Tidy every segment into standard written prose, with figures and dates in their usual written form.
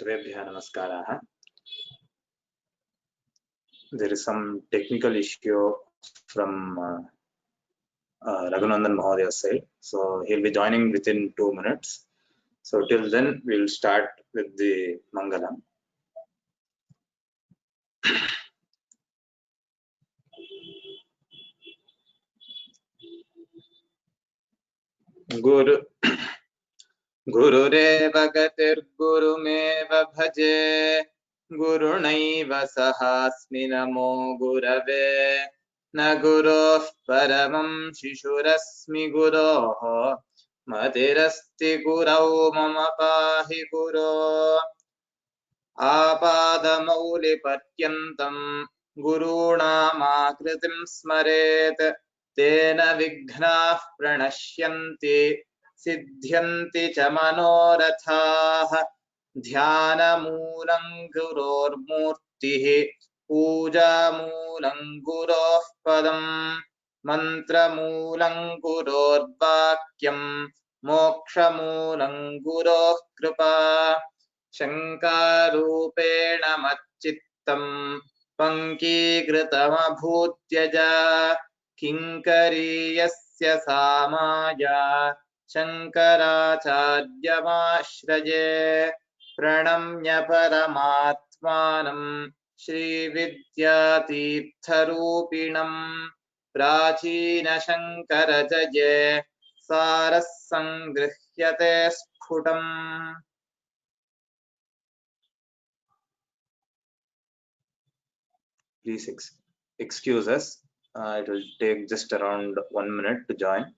सर्वेभ्यः नमस्काराः. There is some technical issue from Raghunandan Mahoday's side, so he'll be joining within 2 minutes. So till then, we'll start with the Mangalam. Guru Gururev Gatirgurumev Bhaje Gurunaiva Sahasmi Namo Gurave Na Guroh Paramam Shishurasmi Guroh Matirasti Gurau Mama Pahi Guro Apadamaulipatyantam Gurunamakritiം Smaret Tena Vighnaः Pranashyanti Siddhyanti Cha Manorathaः Dhyanamoolam Gurormurtiः Poojaamoolam Guroः Padam Mantramoolam Gurorvakyam Mokshamoolam Guroः Kripa शंकारूपेण मच्चित्तं पंकीकृतमभूत्यज किंकरीयस्य सामाया शंकराचार्यमाश्रये प्रणम्य परमात्मानं श्रीविद्यातीर्थरूपिणं प्राचीनशंकरजये सारः संगृह्यते स्फुटम्. Please excuse us. It will take just around 1 minute to join.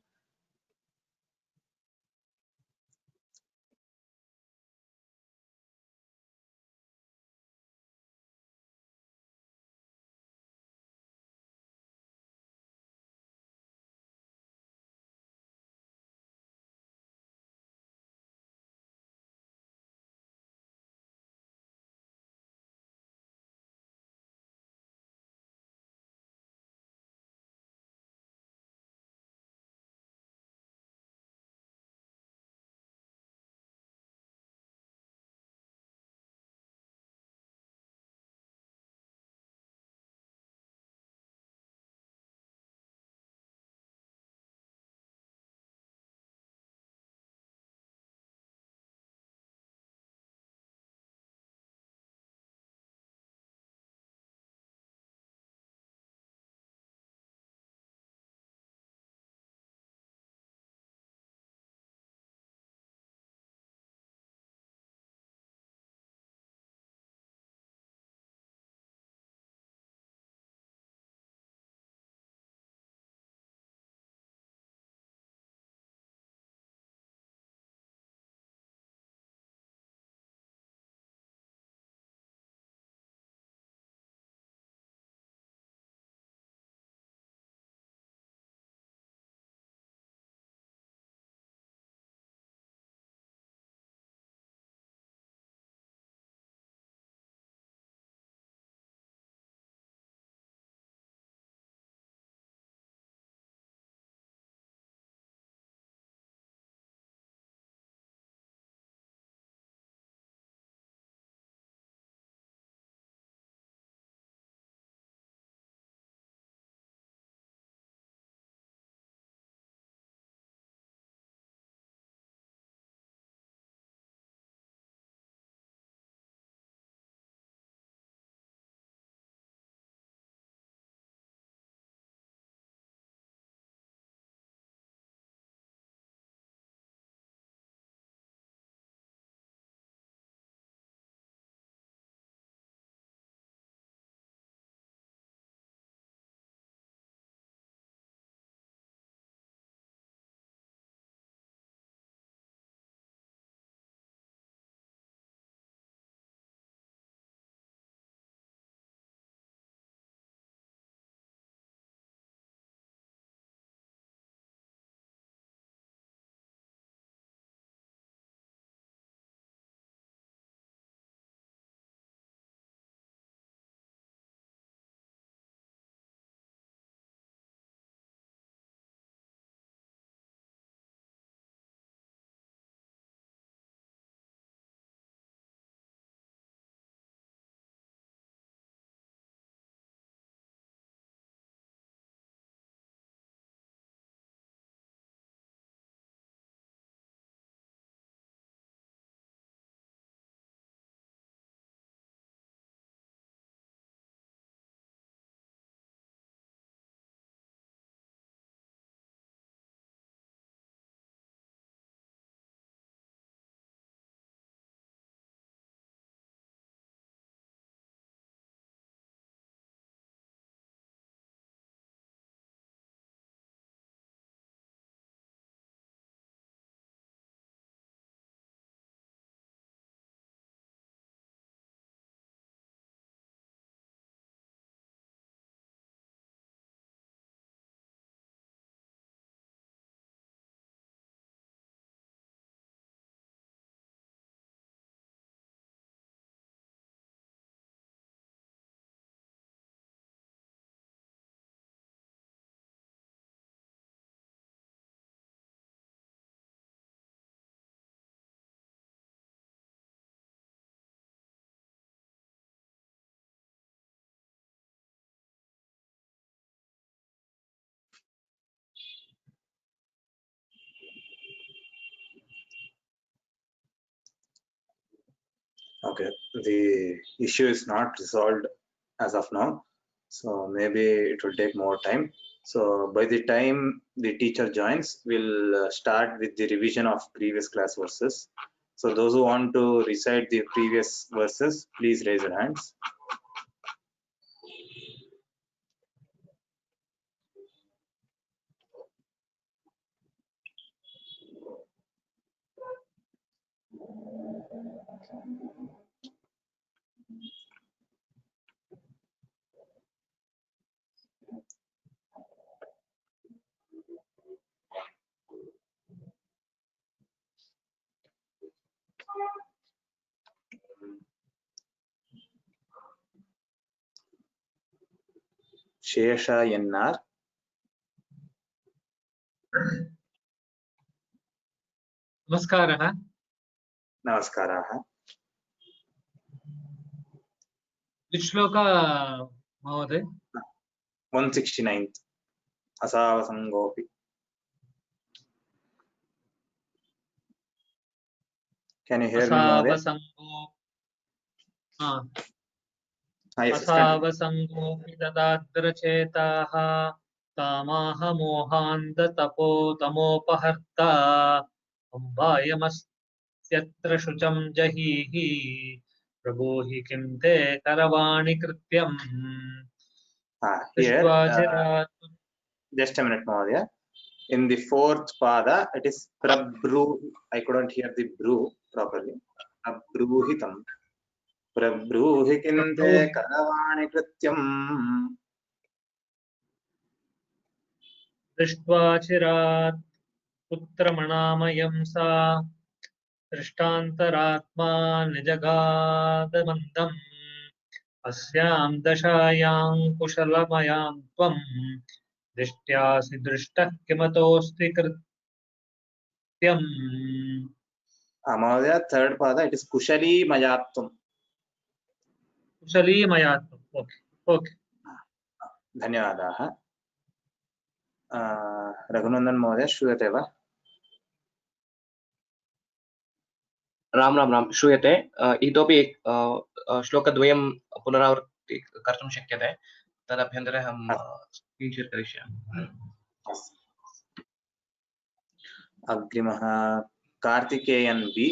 Okay, the issue is not resolved as of now, so maybe it will take more time. So by the time the teacher joins, we'll start with the revision of previous class verses. So those who want to recite the previous verses, please raise your hands. Shesha NR. नमस्कारः. नमस्काराः. श्लोक महोदय? 169th. असावसंगोऽपि. Can you hear me, Mahodaya? असावसंगोऽपि ददाद्रचेताः कामाह मोहान्त तपोतमोपहर्ता अम्बायमस्यत्र शुचं जहीहि प्रभो हि किं ते करवाणि कृत्यम्. Here, just a minute, Mahodaya. In the fourth pada, it is prabru. I couldn't hear the bru properly. Prabruhitam. Prabruhi kinte karavani krityam. दृष्ट्वा चिरात् पुत्रमणामयं सा दृष्टान्तरात्मा निजगादमन्दम् अस्यां दशायां कुशलमयां त्वं दृष्ट्यासि दृष्टः किमतोऽस्ति कृत्यम्. Mahodaya, third pada, it is kushali mayatvam. कुशली मयात्वम्. Okay okay. धन्यवादाः. रघुनंदन महोदय, श्रूयते वा? राम राम राम, श्रूयते. इतोपि श्लोकद्वयं पुनरावृत्ति कर्तुं शक्यते. तदभ्यन्तरे अहं स्क्रीन् शेर् करिष्यामि. अग्रिमः Karthikeyan B.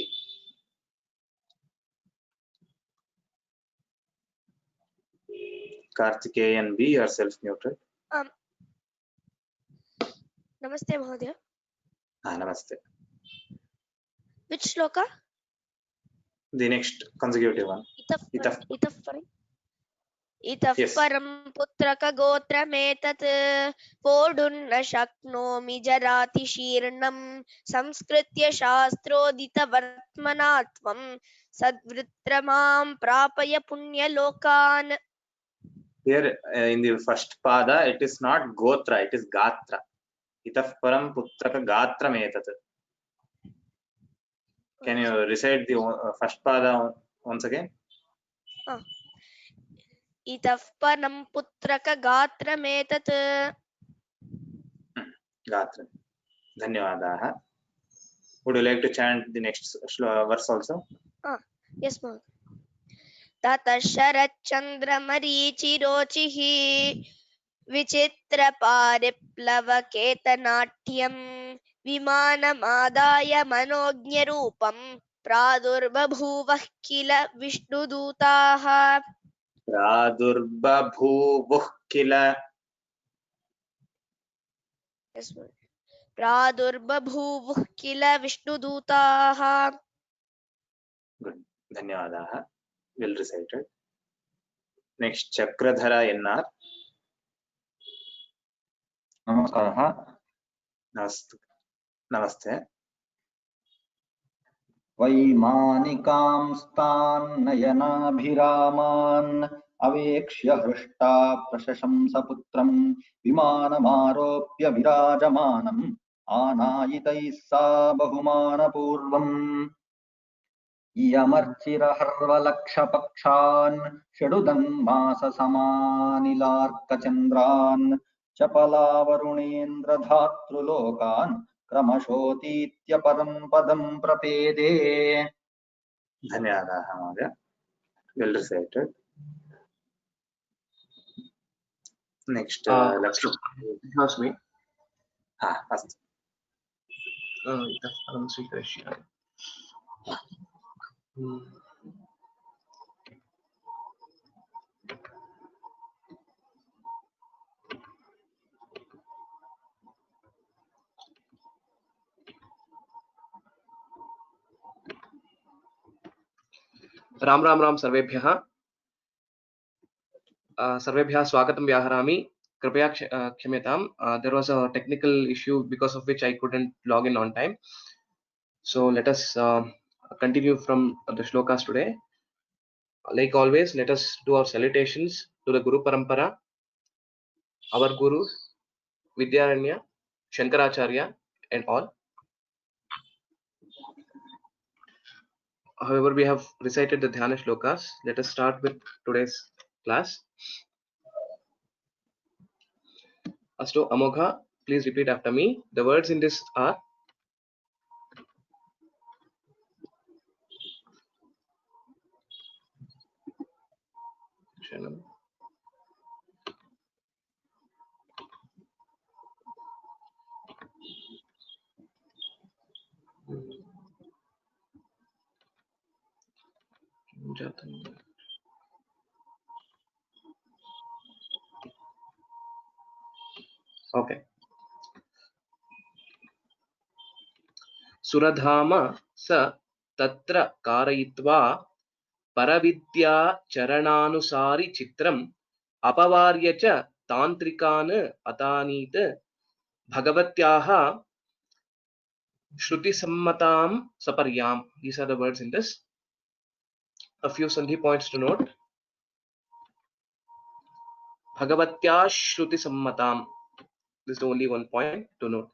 Karthikeyan B, you are self muted. Namaste Mahodaya. Namaste. Which shloka? The next consecutive one. Itaf param putraka gotrametat podunna shaknomi jarati shirnam samskritya shastrodita vartmanatvam sadvritramam prapaya punya lokan. Here in the first pada, it is not gotra, it is gatra. Itaf param putraka gatra metat. Can you recite the first pada once again? Itaf param putraka gatra metat. Gatra. Dhanyavadaha. Would you like to chant the next verse also? Yes, ma'am. Tata Sharachandramarichirochihi Vichitra Pariplavaketannatyam Vimanamādāya Manojñarūpam Pradurbabhuvah kila Vishnudūtāha. Pradurbabhuvuh kila. Yes, ma'am. Pradurbabhuvuh kila Vishnudūtāha. Good. Dhanyavadaha. Well recited. Next, Chakradhara NR. Namaskaraha. Namaste. वैमानिकांस्तान् नयनाभिरामान् अवेक्ष्य हृष्टा प्रशशंसपुत्रम् विमानमारोप्य विराजमानम् आनायितैः सा बहुमानपूर्वम् इयमर्चिरहर्वलक्षपक्षान् षडुदन्माससमानिलार्कचन्द्रान् चपलावरुणेन्द्रधातृलोकान् क्रमशोतीत्य परं पदं प्रपेदे. धन्यवादाः महोदय. well recited. Next, Lakshmi. अस्तु. इतः परं स्वीकरिष्यामि. राम राम राम सर्वेभ्यः. सर्वेभ्यः स्वागतं व्याहरामि. कृपया क्षम्यताम्. There was a technical issue because of which I couldn't log in on time. So let us continue from the shlokas today. Like always, let us do our salutations to the Guru Parampara, our Gurus, Vidyaranya, Shankaracharya, and all. However, we have recited the Dhyana shlokas. Let us start with today's class. Asto Amogha, please repeat after me. The words in this are Shanam. Okay. Suradhama sa tatra karayitva paravidya charananusari chitram apavarya cha tantrikan atanit bhagavatyaha shruti sammatam saparyam. These are the words in this. A few sandhi points to note. Bhagavatya shruti sammatam. This is the only one point to note.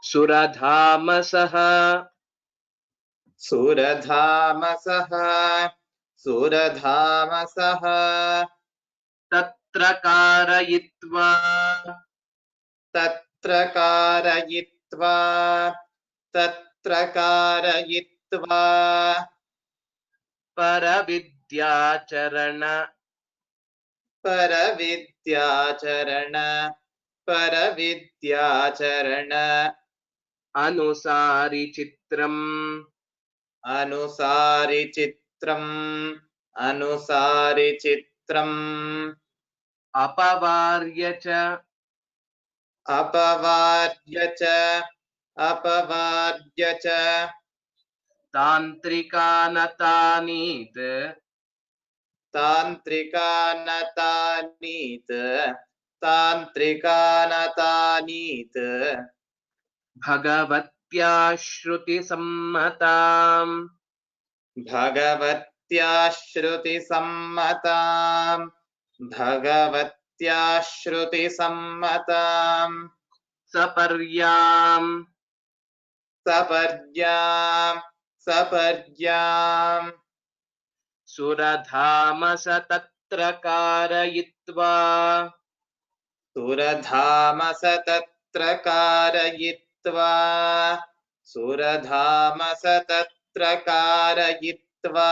Suradhamasah tatra karayitva paravidyacarana anusari chitram apavarya cha tantrikanatanit bhagavatya shruti sammatam saparyam. Suradhamasa tatra karayitva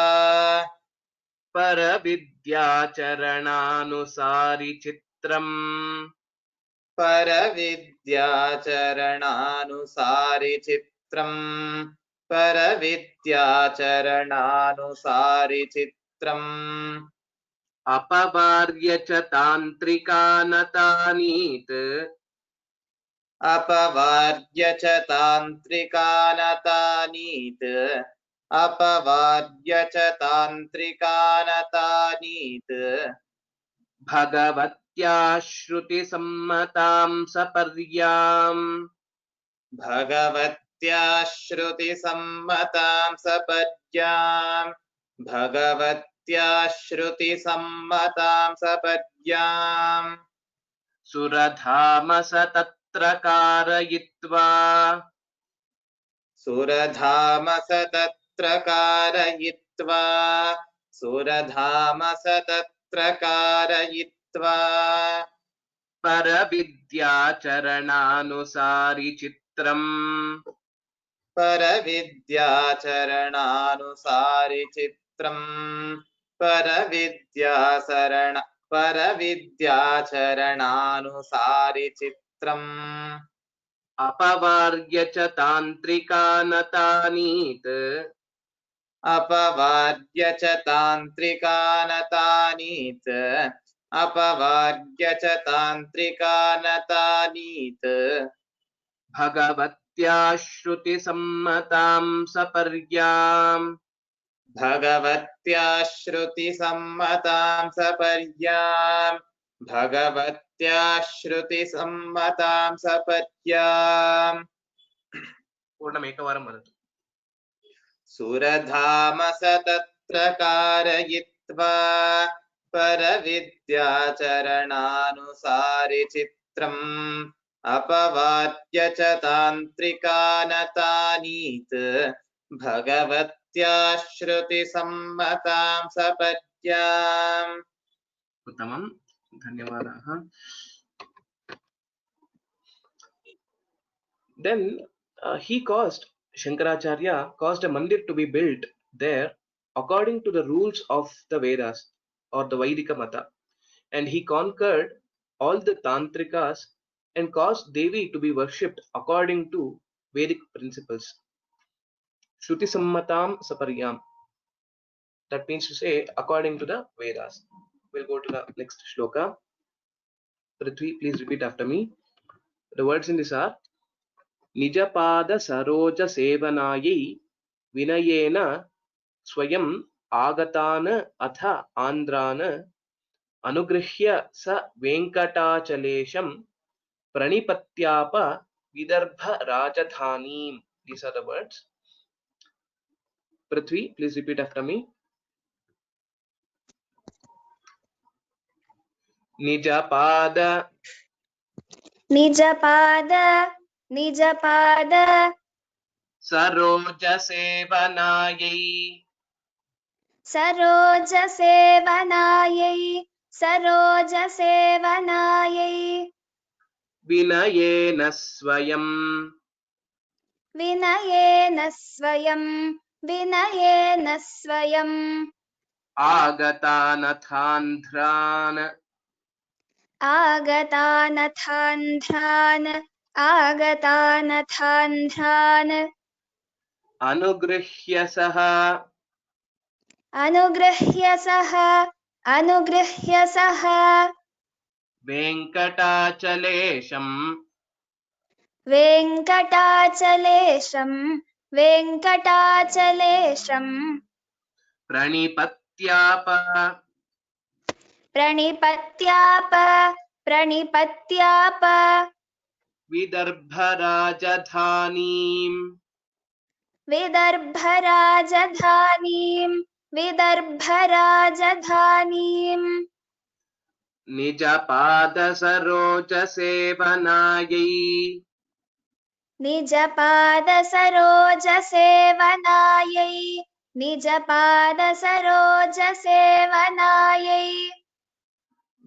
paravidyacharananusari chitram apavarya cha tantrikanatanit bhagavatya shruti sammatam saparyam. Suradhamasa tatra karayitva paravidyacharananusari chitram परविद्याचरणानुसारि चित्रम् परविद्याचरणानुसारि चित्रम् अपवार्य च तान्त्रिकानतानीत् अपवाद्य च तान्त्रिकानतानीत् अपवाद्य च तान्त्रिकानतानीत् भगवत्या श्रुतिसम्मतां सपर्याम् भगवत्या श्रुतिसम्मतां सपर्याम् भगवत्या श्रुतिसम्मतां सपर्याम् पूर्णमेकवारं वदतु सुरधामस तत्र कारयित्वा परविद्याचरणानुसारि चित्रम् अपवाद्य च तान्त्रिकानतानीत् भगवत्या श्रुतिसम्मतां सपर्याम् उत्तमं धन्यवादाः then Shankaracharya caused a mandir to be built there according to the rules of the Vedas or the Vaidika Mata, and he conquered all the tantrikas and caused Devi to be worshipped according to Vedic principles. Shruti Sammatam Saparyam, that means to say according to the Vedas. We'll go to the next shloka. Prithvi, please repeat after me. The words in this are Nijapada Saroja Sevanayai Vinayena Swayam Agatana Atha Andrana Anugrihya Sa Venkatachalesham Pranipatyapa Vidarbha Rajadhanim. These are the words. Prithvi, please repeat after me. Nijapada Saroja Sevanayai Vinayena Swayam Agatanathandran Anugrihya Saha Venkatachalesham Pranipatyapa Vidarbha Rajadhanim Nijapada Saroja Sevanayai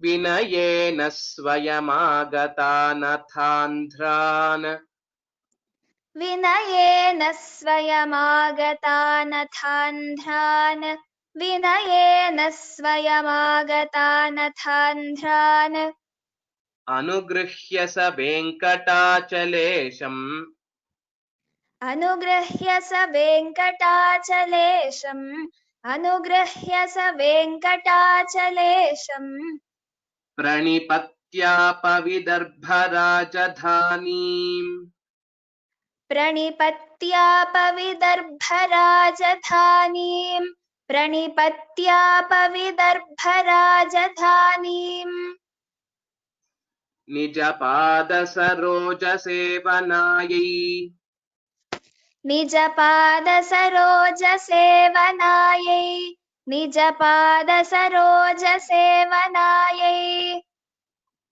Vinayena Swayamagatanathandran Anugrihya Sa Venkatachalesham Pranipatyapa Vidarbha Rajadhanim Nijapada Saroja Sevanayai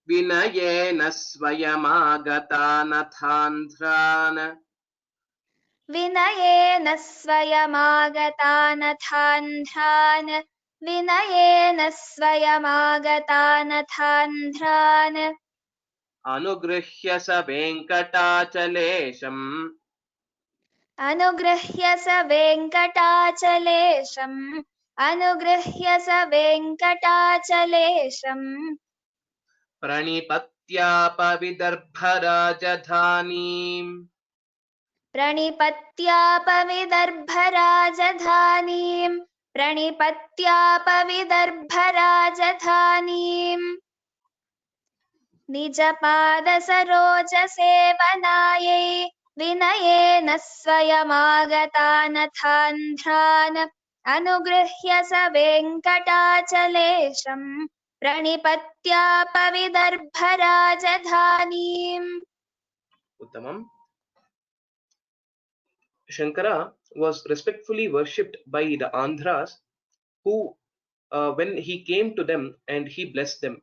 Vinayena Swayamagatanathandran Anugrihya Sa Venkatachalesham अनुगृह्य स वेङ्कटाचलेशम् अनुगृह्य स वेङ्कटाचलेशम् प्रणिपत्यापविदर्भराजधानीम् प्रणिपत्यापविदर्भराजधानीम् प्रणिपत्यापविदर्भराजधानीम् निजपादसरोजसेवनायै विनयेन स्वयमागतानथान्ध्रान् अनुगृह्य स वेङ्कटाचलेशम् प्रणिपत्यापविदर्भराजधानीम् Uttamam. Shankara was respectfully worshipped by the Andhras who, when he came to them and he blessed them,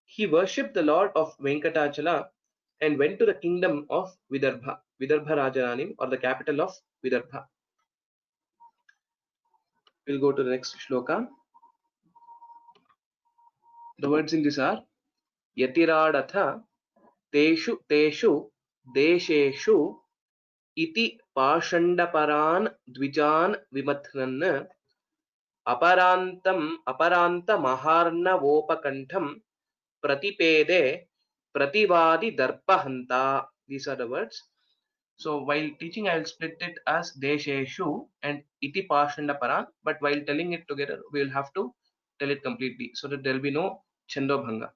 he worshipped the Lord of Venkatachala and went to the kingdom of Vidarbha, Vidarbha Rajaranim, or the capital of Vidarbha. We'll go to the next shloka. The words in this are Yatiradatha Teshu Teshu Desheshu Iti Pashandaparan Dvijan Vimathnan Aparanta Maharnavopakantham Pratipede Prativadi Darpahanta. These are the words. So while teaching, I will split it as Desheshu and Iti Pashandaparan, but while telling it together, we will have to tell it completely so that there will be no Chandobhanga.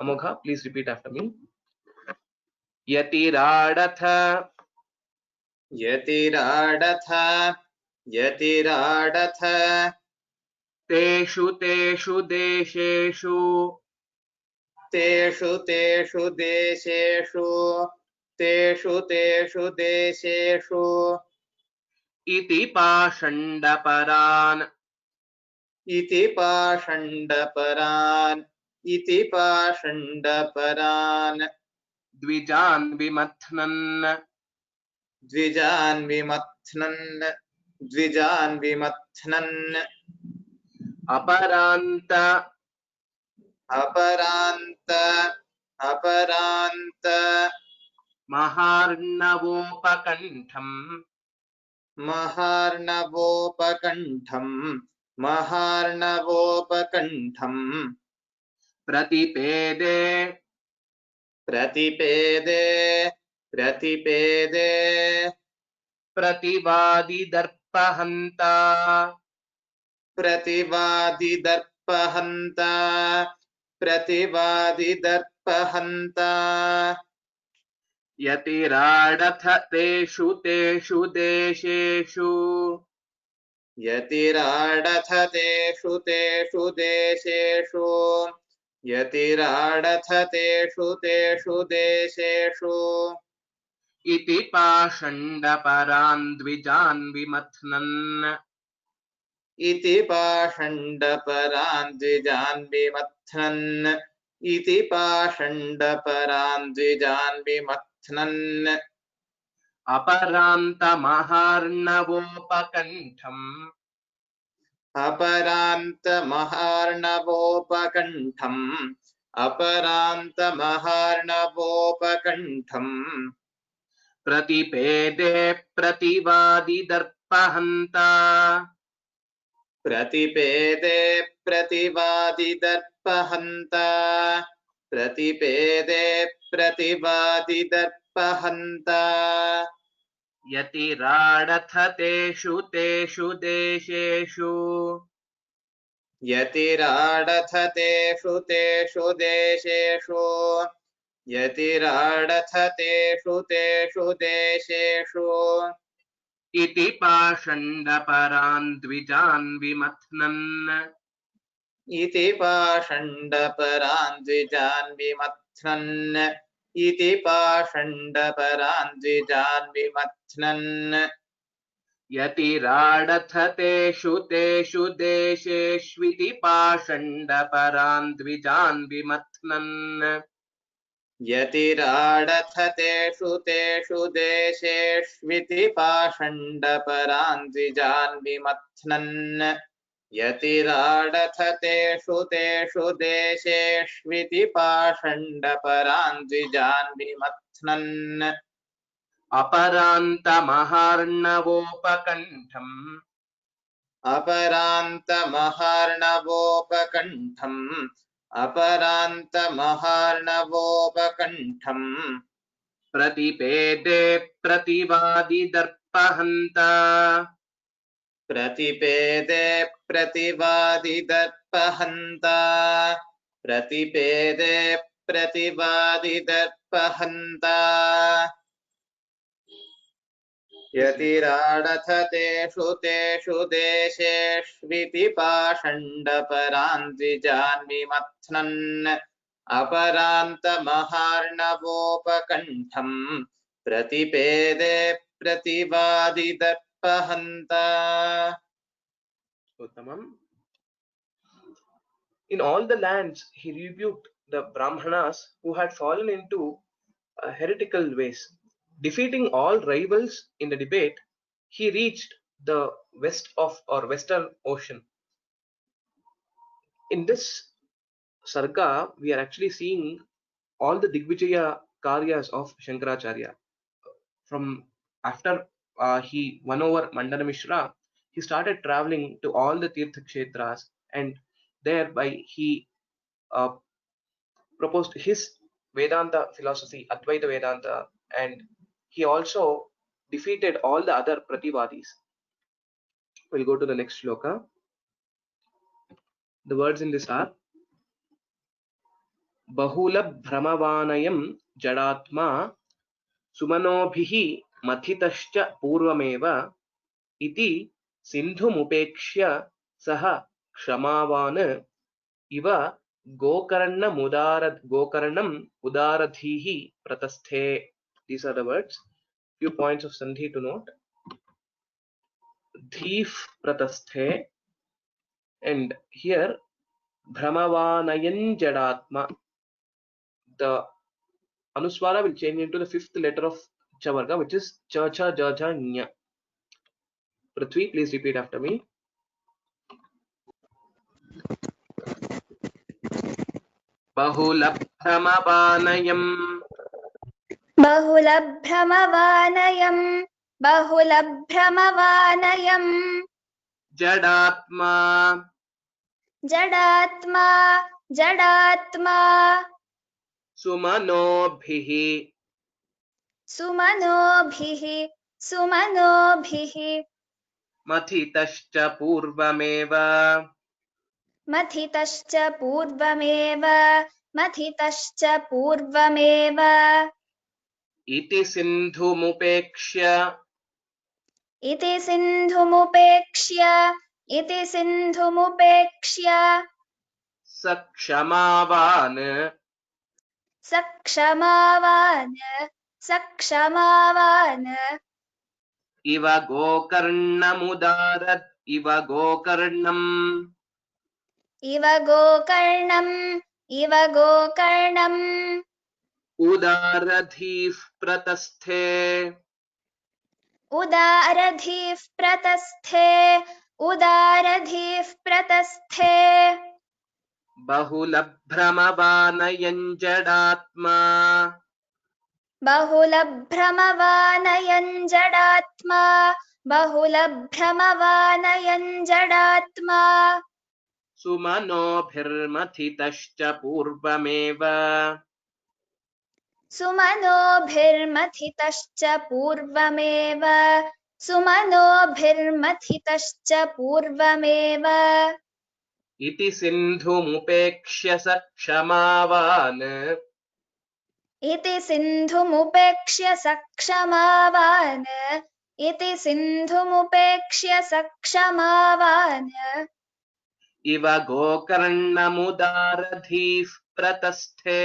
Amogha, please repeat after me. Yatiradatha Yatiradatha Yatiradatha Teshu Teshu Desheshu Teshu Teshu Desheshu Teshu Teshu Desheshu Iti Pashandaparan Iti Pashandaparan Iti Pashandaparan Dvijan Vimathnan Dvijan Vimathnan Aparanta Maharnavopakantham Maharnavopakantham Pratipede Prativadi Darpahanta Yatiradatha Teshu Teshu Desheshu Yatiradatha Teshu Teshu Desheshu Iti Pashandaparan Dvijan Vimathnan Iti Pashandaparan Dvijan Vimathnan Iti Pashandaparan Dvijan Vimathnan Aparanta Maharnavopakantham Aparanta Maharnavopakantham Pratipede Prativadi Darpahanta Pratipede Prativadi Darpahanta Yatiradatha Teshu Teshu Desheshu Yatiradatha Teshu Desheshu Iti Pashandaparan Dvijan Vimathnan Iti Pashandaparan Dvijan Vimathnan Iti Pashandaparan Dvijan Vimathnan Yatiradatha Teshu Teshu Desheshviti Pashandaparan Dvijan Vimathnan Yatiradatha Teshu Desheshviti Pashandaparan Dvijan Vimathnan Yatiradatha Teshu Desheshviti Pashandaparan Dvijan Vimathnan अपरान्तमहार्णवोपकण्ठम् अपरान्तमहार्णवोपकण्ठम् अपरान्तमहार्णवोपकण्ठम् प्रतिपेदे प्रतिवादिदर्पहन्ता प्रतिपेदे प्रतिवादिदर्पहन्ता प्रतिपेदे प्रतिवादिदर्पहन्ता यतिराडथ तेषु देशेष्विति पाषण्डपरान्द्विजान्विमथ्नन् अपरान्तमहार्णवोपकण्ठम् प्रतिपेदे प्रतिवादिदर्पहन्ता. Uttamam. In all the lands, he rebuked the Brahmanas who had fallen into heretical ways. Defeating all rivals in the debate, he reached the Western Ocean. In this sarga, we are actually seeing all the Digvijaya Karyas of Shankaracharya. From after he won over Mandana Mishra, he started traveling to all the Tirtha Kshetras, and thereby he proposed his Vedanta philosophy, Advaita Vedanta, and he also defeated all the other Prativadis. We'll go to the next shloka. The words in this are Bahula Brahmavanayam Jadatma Sumanobhihi Mathitascha Purvameva Iti Sindhumupekshya Saha Kshamavan Iva Gokarnam Udaradhihi Pratasthe. These are the words. Few points of Sandhi to note. Dhif Pratasthe, and here Brahmavanayan Jadatma. The Anuswara will change into the fifth letter of Chavarga, which is Cha Cha Ja Ja Nya. Prithvi, please repeat after me. Bahulabhramavanayam बहुलभ्रमवानयम् Jadatma जडात्मा Sumanobhihi सुमनोभिः Mathitascha Purvameva मथितश्च पूर्वमेव Iti Sindhumupekshya इति सिन्धुमुपेक्ष्य Sakshamavan सक्षमावान् Iva Gokarnamudarad Iva Gokarnam इव गोकर्णम् Udaradhif Pratasthe उदारधीः प्रतस्थे Bahulabhramavanayan Jadatma बहुलभ्रमवानयन् जडात्मा Sumanobhirmathitascha Purvameva सुमनोभिर्मथितश्च पूर्वमेव Iti Sindhumupekshya Sakshamavan इति सिन्धुमुपेक्ष्य सक्षमावान् Iva Gokarnamudaradhif Pratasthe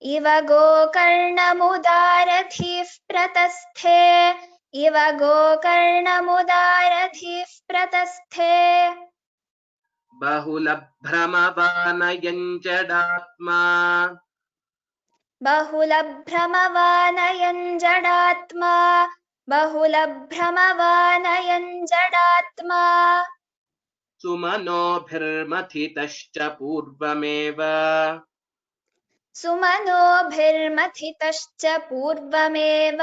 इव गोकर्णमुदारधीः प्रतस्थे Bahulabhramavanayan Jadatma बहुलभ्रमवानयन् जडात्मा Sumanobhirmathitascha Purvameva सुमनोभिर्मथितश्च पूर्वमेव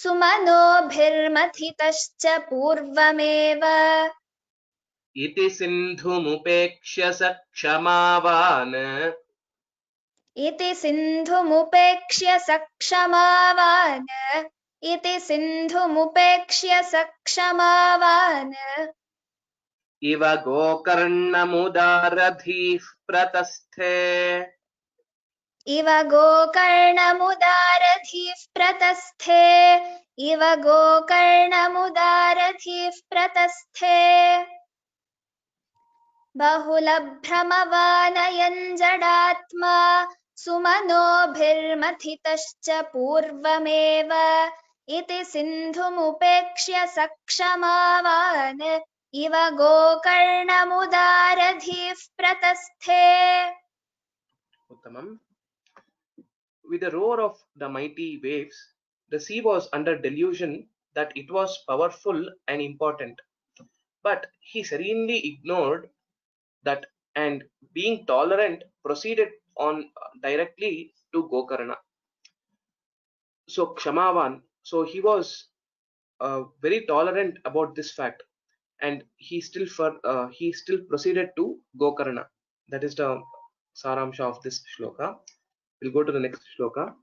सुमनोभिर्मथितश्च पूर्वमेव इति सिन्धुमुपेक्ष्य स क्षमावान् इति सिन्धुमुपेक्ष्य स क्षमावान् इति सिन्धुमुपेक्ष्य स क्षमावान् इव गोकर्णमुदारधीः प्रतस्थे इव गोकर्णमुदारधीः प्रतस्थे इव गोकर्णमुदारधीः प्रतस्थे बहुलभ्रमवानयन् जडात्मा सुमनोभिर्मथितश्च पूर्वमेव इति सिन्धुमुपेक्ष्य स क्षमावान् इव गोकर्णमुदारधीः प्रतस्थे Uttamam. With the roar of the mighty waves, the sea was under delusion that it was powerful and important. But he serenely ignored that and, being tolerant, proceeded on directly to Gokarna. So Kshamavan, so he was very tolerant about this fact, and he still proceeded to Gokarna. That is the saramsha of this shloka. We'll go to the next shloka.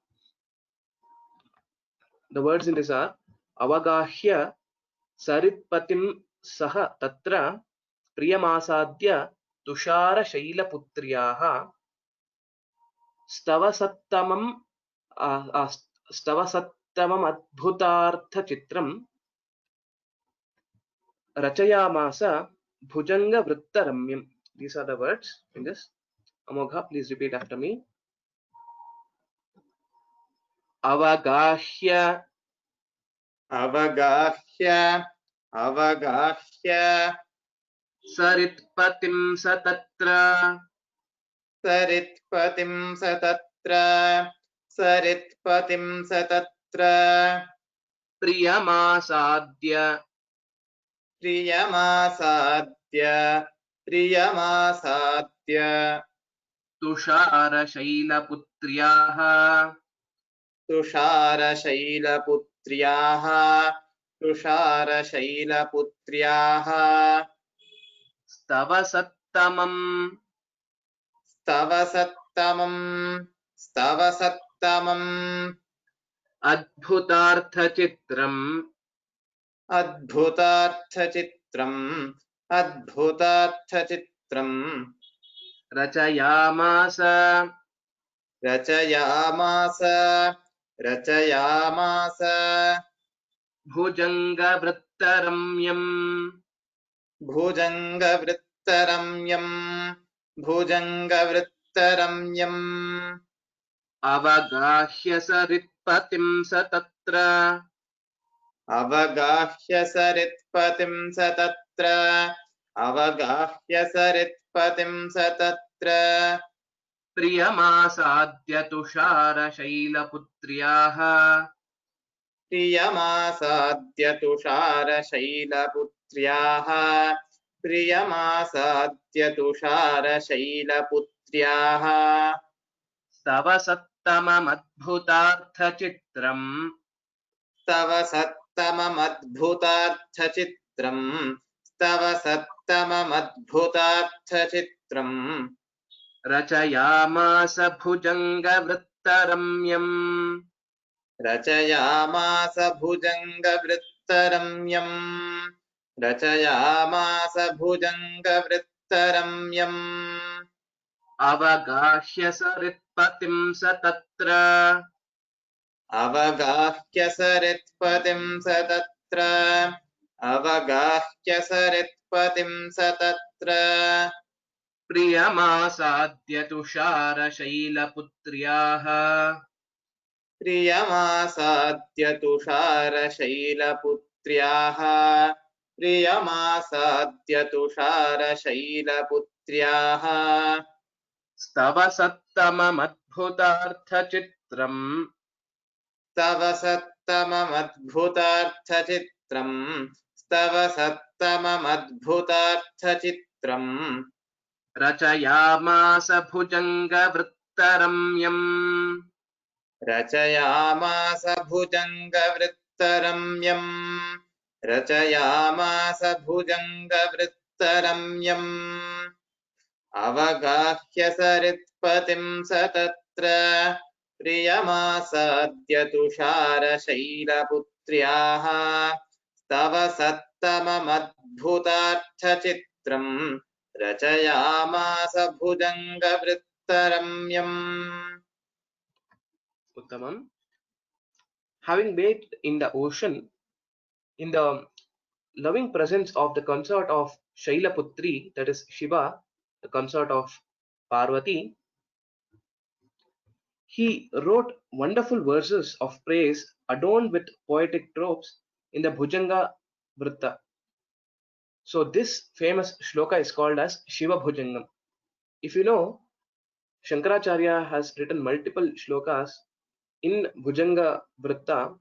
The words in this are Avagahya Saritpatim Saha Tatra Priyamasadya Tushara Shaila Putriyaha Stavasattamam Adbhutartha Chitram Rachayamasa Bhujanga Vrittaramyam. These are the words in this. Amogha, please repeat after me. Avagahya Avagahya Avagahya Saritpatim Satatra Saritpatim Satatra Saritpatim Satatra Priyamasadya Priyamasadya Priyamasadya Tushara Shaila Putriyaha Tushara Shaila Putriyaha Tushara Shaila Putriyaha Stavasattamam Stavasattamam Stavasattamam Adbhutartha Chitram Adbhutarthachitram Adbhutarthachitram Rachayamasa Rachayamasa Rachayamasa Bhujanga Vrittaramyam Bhujanga Vrittaramyam Bhujanga Vrittaramyam Avagahya Saritpatim Satatra Avagahya Saritpatim Satatra Avagahya Saritpatim Satatra Priyamasadya Tushara Shaila Putriyaha Priyamasadya Tushara Shaila Putriyaha Priyamasadya Tushara Shaila Putriyaha Stavasattamam Adbhutartha Chitram Tava Sattamam Adbhutartha Chitram Tava Sattamam Adbhutartha Chitram Rachayamasa Bhujanga Vrittaramyam Rachayamasa Bhujanga Vrittaramyam Rachayamasa Bhujanga Vrittaramyam Avagahya Saritpatim Satatra Avagahya Saritpatim Satatra Avagahya Saritpatim Satatra Priyamasadya Tushara Shaila Putriyaha Priyamasadya Tushara Shaila Putriyaha Priyamasadya Tushara Shaila Putriyaha Stavasattamam Adbhutartha Chitram Tava Sattamam Adbhutartha Chitram Tava Sattamam Adbhutartha Chitram Rachayamasa Bhujanga भुजङ्गवृत्तरम्यम् रचयामास भुजङ्गवृत्तरम्यम् रचयामास भुजङ्गवृत्तरम्यम् अवगाह्य सरित्पतिं स तत्र प्रियमासाद्य तुषारशैलपुत्र्याः तव सत्तममद्भुतार्थचित्रम् रचयामास भुजङ्गवृत्तरम्यम् Uttamam. Having bathed in the ocean, in the loving presence of the consort of Shailaputri, that is Shiva, the consort of Parvati, he wrote wonderful verses of praise adorned with poetic tropes in the Bhujanga Vritta. So this famous shloka is called as Shiva Bhujangam. If you know, Shankaracharya has written multiple shlokas in Bhujanga Vritta.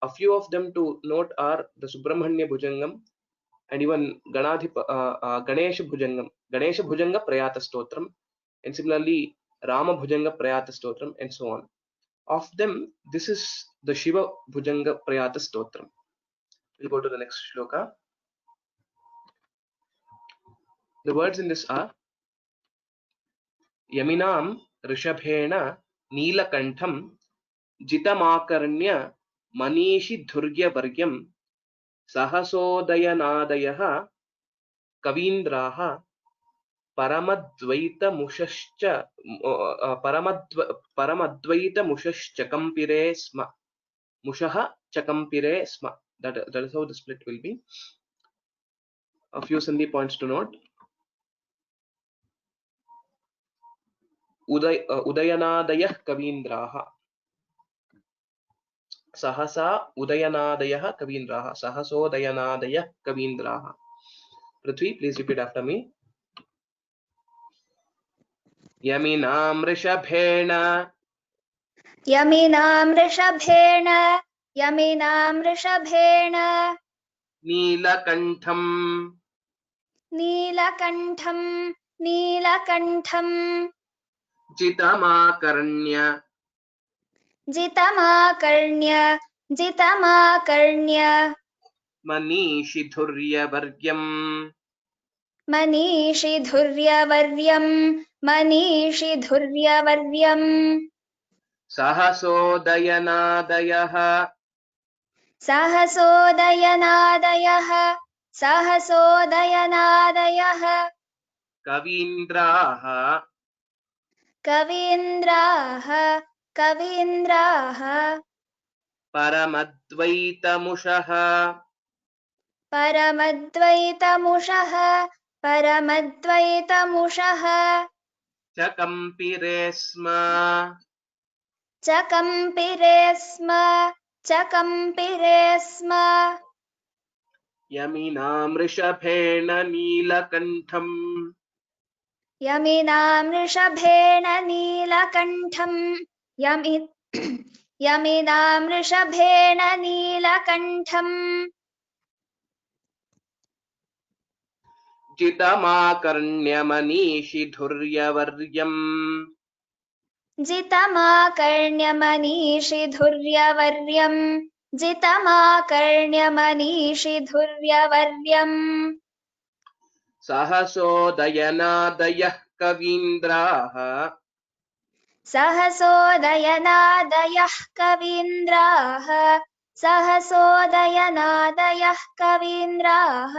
A few of them to note are the Subramanya Bhujangam and even Ganesha Bhujanga Prayata Stotram, and similarly Rama Bhujanga Prayata Stotram, and so on. Of them, this is the Shiva Bhujanga Prayata Stotram. We'll go to the next shloka. The words in this are Yaminam Rishabhena Neelakantham Jitamakarnya Manishi Dhurya Vargyam Sahasodayanadayaha Kavindraha Paramadvaita Mushascha Kampire Sma Mushaha Chakampire Sma. That is how the split will be. A few Sandhi points to note. Udayanadayah Kavindraha Sahasa Udayanadayah Kavindraha Sahasodayanadayah Kavindraha. Prithvi, please repeat after me. Yaminam Rishabhena यमिनां वृषभेण यमिनां वृषभेण Neelakantham नीलकण्ठं नीलकण्ठं Jitamakarnya जितमाकर्ण्य जितमाकर्ण्य Manishidhurya Vargyam मनीषिधुर्यवर्यं Sahasodayanadayah सहसोदयनादयः Kavindraha कवीन्द्राः Paramadvaitamushaha परमद्वैतमुषः Chakampire Sma चकम्पिरे स्म Yaminam Rishabhena Neelakantham यमिनां वृषभेण नीलकण्ठं यमिनां वृषभेण नीलकण्ठं Jitamakarnya Manishidhurya Varyam जितमाकर्ण्यमनीषिधुर्यवर्यं Sahasodayanadayah Kavindraha सहसोदयनादयः कवीन्द्राः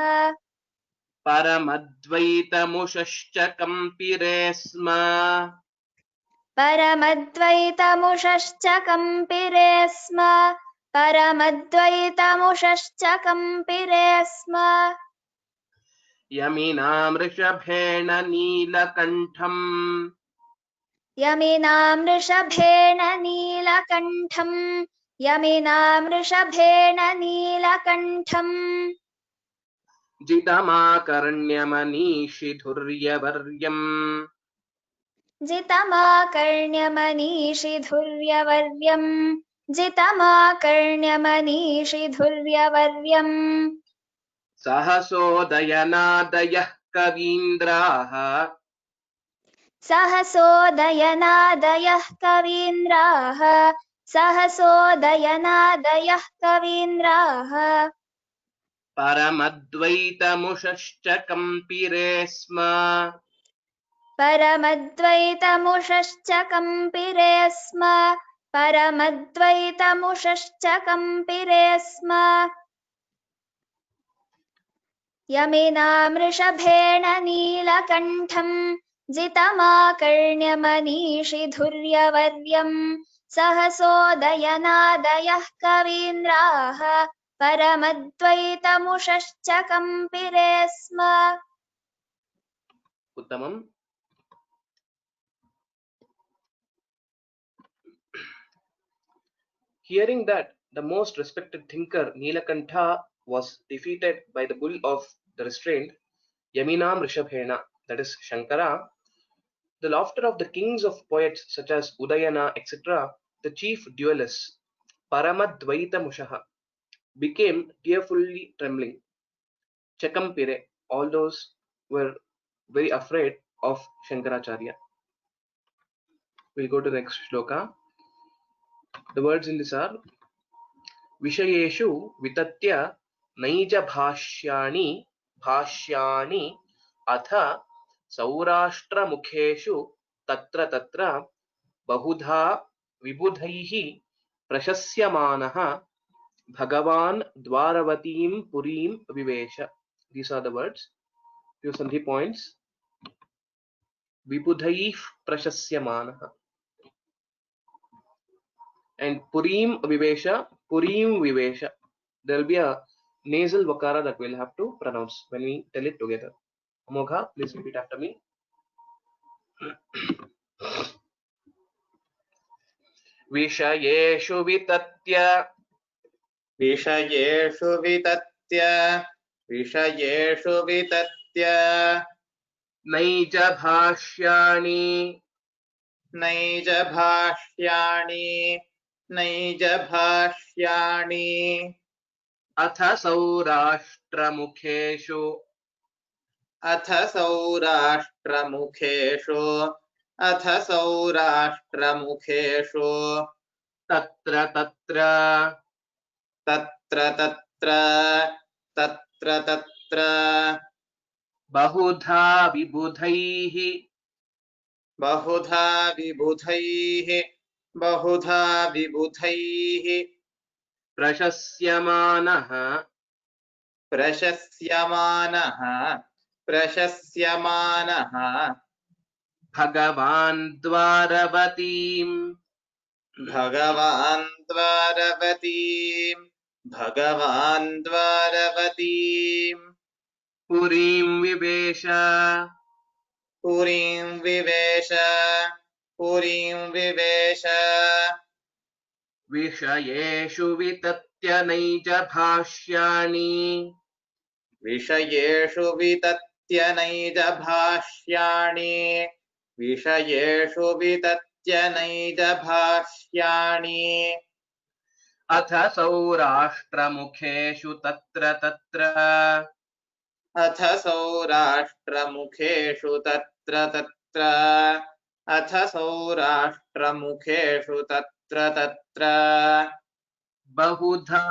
Paramadvaitamushascha Kampire Sma परमद्वैतमुषश्च कम्पिरे स्म Yaminam Rishabhena Neelakantham यमिनां वृषभेण नीलकण्ठं Jitamakarnya Manishidhurya Varyam जितमाकर्ण्यमनीषिधुर्यवर्यं Sahasodayanadayah Kavindraha सहसोदयनादयः कवीन्द्राः सहसोदयनादयः कवीन्द्राः परमद्वैतमुषश्च कम्पिरे स्म परमद्वैतमुषश्च कम्पिरे स्म परमद्वैतमुषश्च कम्पिरे स्म यमिनामृषभेण नीलकण्ठम् जितमाकर्ण्यमनीषिधुर्यवर्यम् सहसोदयनादयः कवीन्द्राः परमद्वैतमुषश्च कम्पिरे स्म उत्तमम् Hearing that the most respected thinker Nilakantha was defeated by the bull of the restrained Yaminam Rishabhena, that is Shankara, the laughter of the kings of poets such as Udayana, etc., the chief duelists, Paramadvaita Mushaha, became tearfully trembling. Chakampire, all those were very afraid of Shankaracharya. We'll go to the next shloka. The words in this are Vishayeshu vitatya naija bhashyani atha saurashtra mukheshu tatra bahudha vibudhaihi prashasyamanaha bhagavan dwaravatim purim vivesha. These are the words. Few sandhi points. Vibudhaih prashasyamanaha and Purim Vivesha. There will be a nasal vakara that we'll have to pronounce when we tell it together. Amogha, please repeat after me. Vishayeshu vitatya विषयेषु वितत्य naija bhashyani नैज भाष्याणि atha saurashtra mukheshu अथ सौराष्ट्रमुखेषु तत्र bahudha vibudhaihi बहुधा विबुधैः प्रशस्यमानः भगवान् द्वारवतीम् पुरीं विवेश विषयेषु वितत्य नैज भाष्याणि विषयेषु वितत्य नैज भाष्याणि अथ सौराष्ट्रमुखेषु तत्र बहुधा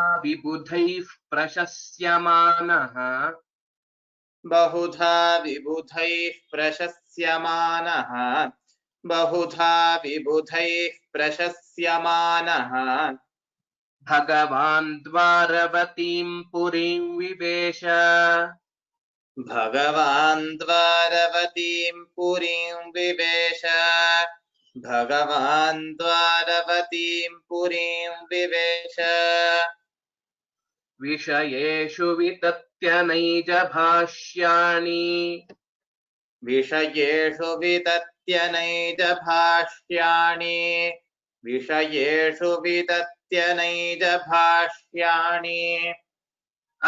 विबुधैः प्रशस्यमानः भगवान् द्वारवतीं पुरीं विवेश विषयेषु वितत्य नैज भाष्याणि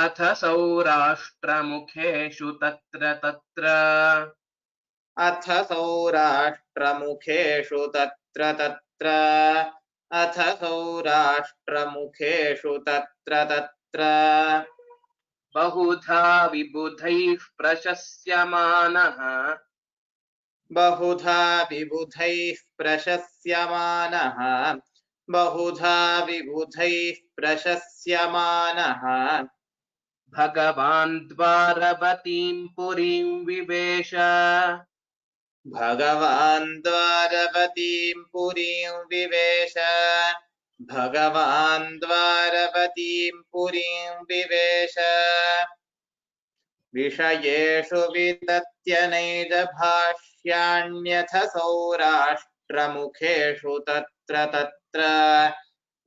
अथ सौराष्ट्रमुखेषु तत्र बहुधा विबुधैः प्रशस्यमानः बहुधा विबुधैः प्रशस्यमानः बहुधा विबुधैः प्रशस्यमानः भगवान् द्वारवतीं पुरीं विवेश भगवान् द्वारवतीं पुरीं विवेश भगवान् द्वारवतीं पुरीं विवेश विषयेषु वितत्य नैज भाष्याण्यथ सौराष्ट्रमुखेषु तत्र तत्र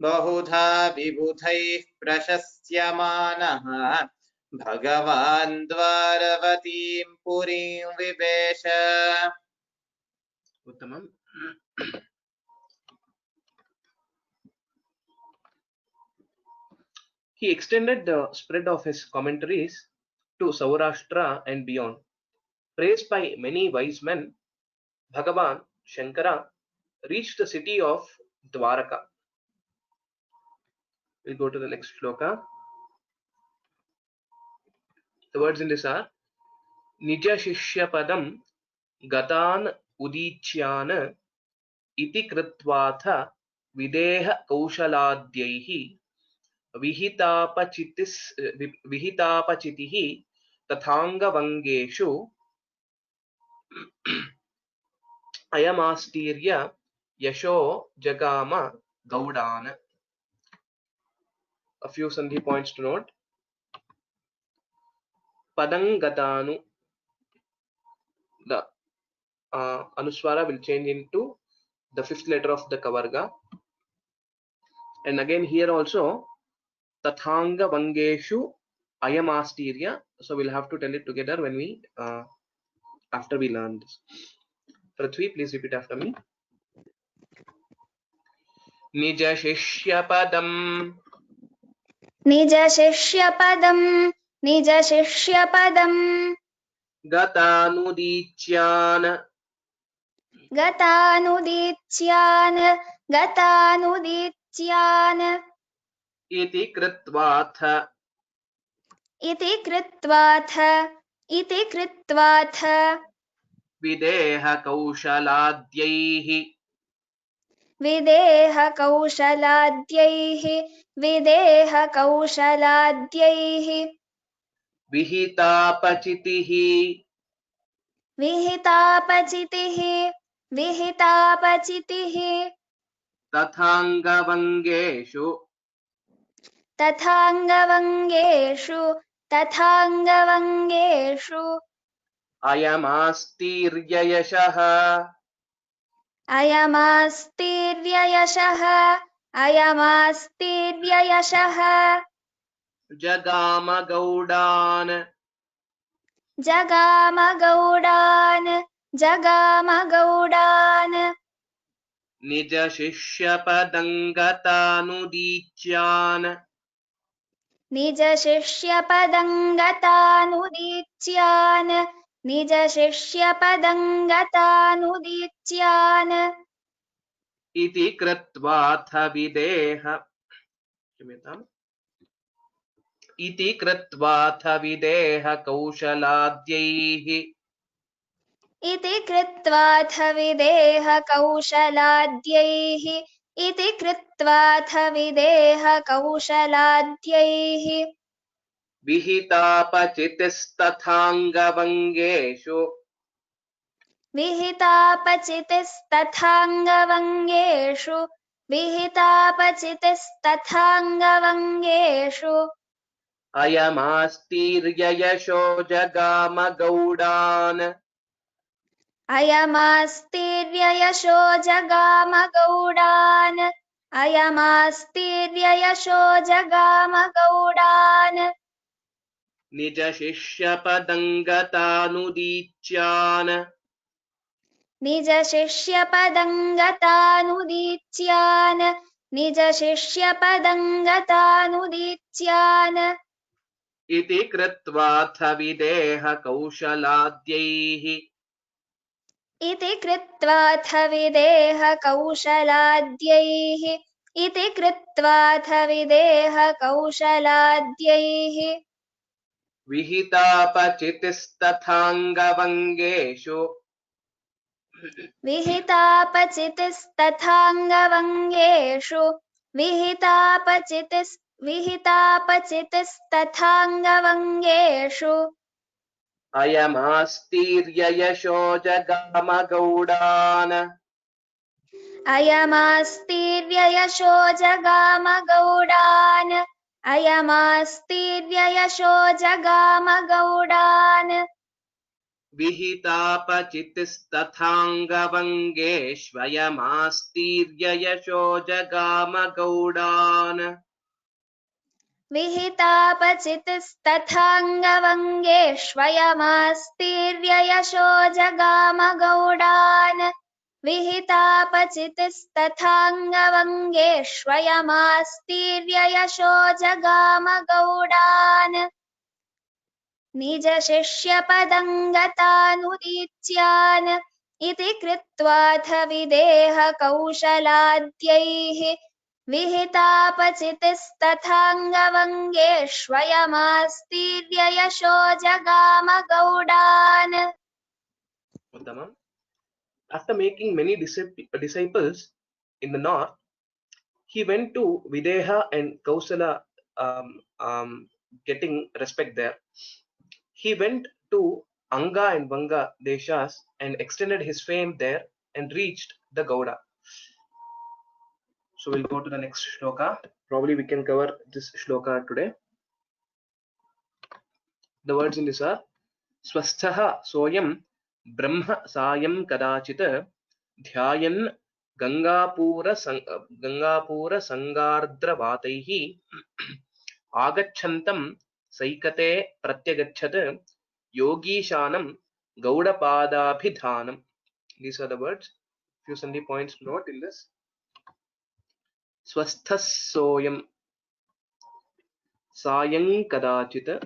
बहुधा विबुधैः प्रशस्यमानः भगवान् द्वारवतीं पुरीं विवेश उत्तमम् He extended the spread of his commentaries to Saurashtra and beyond. Praised by many wise men, Bhagavan Shankara reached the city of Dwaraka. We'll go to the next shloka. The words in this are Nija Shishya Padam Gatan Udichyana Iti Kritvatha Videha Kaushaladhyaihi Vihitapachitihi Tathanga Ayamastirya Yasho Jagama Gaudana. A few sandhi points to note. Padangatanu. The Anuswara will change into the fifth letter of the Kavarga. And again here also Tathanga Vangeshu Ayamastirya. So we'll have to tell it together when we after we learn this. Prithvi, please repeat after me. Nija Shishya Padam निज शिष्यपदम् निज शिष्यपदम् Gatanudichyana गतानुदीच्यान् गतानुदीच्यान् Iti Kritvatha इति कृत्वाथ Videha Kaushaladhyaihi विदेह कौशलाद्यैः Vihitapachitihi विहितापचितिः Tathangavangeshu तथाङ्गवङ्गेषु Ayamastirya अयमास्तीर्ययशः Jagama Gaudan जगामगौडान् Nija Shishya Padangatanudichyana निज शिष्यपदङ्गतानुदीच्यान् Iti Kritvatha Videha Iti Kritvatha Videha Kaushaladhyaihi इति कृत्वाथ विदेह कौशलाद्यैः Vihitapachitis विहितापचितिस्तथाङ्गवङ्गेषु Ayamastirya Yasho Jagama Gaudan अयमास्तीर्ययशो जगामगौडान् Nija Shishya Padangatanudichyana निज शिष्यपदङ्गतानुदीच्यान् Iti Kritvatha Videha Kaushaladhyaihi इति कृत्वाथ विदेह कौशलाद्यैः Vihitapachitis Tathangavangeshu विहितापचितिस्तथाङ्गवङ्गेषु विहितापचितिस्तथाङ्गवङ्गेषु अयमास्तीर्ययशो जगामगौडान् अयमास्तीर्ययशो जगामगौडान् अयमास्तीर्ययशो जगामगौडान् विहितापचितिस्तथाङ्गवङ्गेष्वयमास्तीर्ययशो जगामगौडान् विहितापचितिस्तथाङ्गवङ्गेष्वयमास्तीर्ययशो जगामगौडान् विहितापचितिस्तथाङ्गवङ्गेष्वयमास्तीर्ययशो जगामगौडान् निजशिष्यपदङ्गतानुदीच्यान् इति कृत्वाथ विदेह कौशलाद्यैः विहितापचितिस्तथाङ्गवङ्गेष्वयमास्तीर्ययशो जगामगौडान् Uttamam. After making many disciples in the north, he went to Videha and Kausala, getting respect there. He went to Anga and Vanga deshas and extended his fame there and reached the Gauda. So we'll go to the next shloka. Probably we can cover this shloka today. The words in this are Swasthaha soyam Brahma sayam kadachit ध्यायन् Gangapur संगार्द्रवातैः आगच्छन्तं सैकते प्रत्यगच्छत् योगीशानं गौडपादाभिधानम्. These are the words. Few Sunday points to note in this. Swasthassoyam sayang kadachit,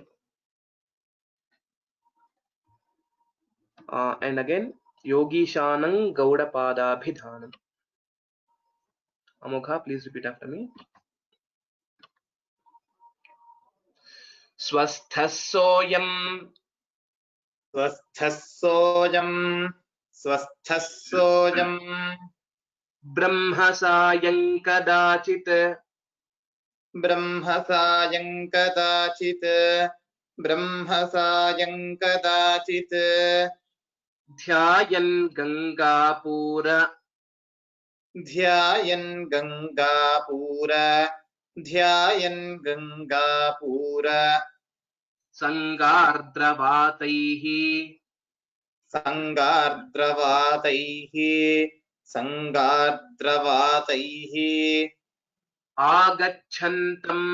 and again Yogishanang Gaudapadabhidhanam. Amogha, please repeat after me. Swasthassoyam स्वस्थस्सोऽयम् Brahmasayang kadachit ब्रह्मसायं ध्यायन् Gangapur संगार्द्रवातैः आगच्छन्तम्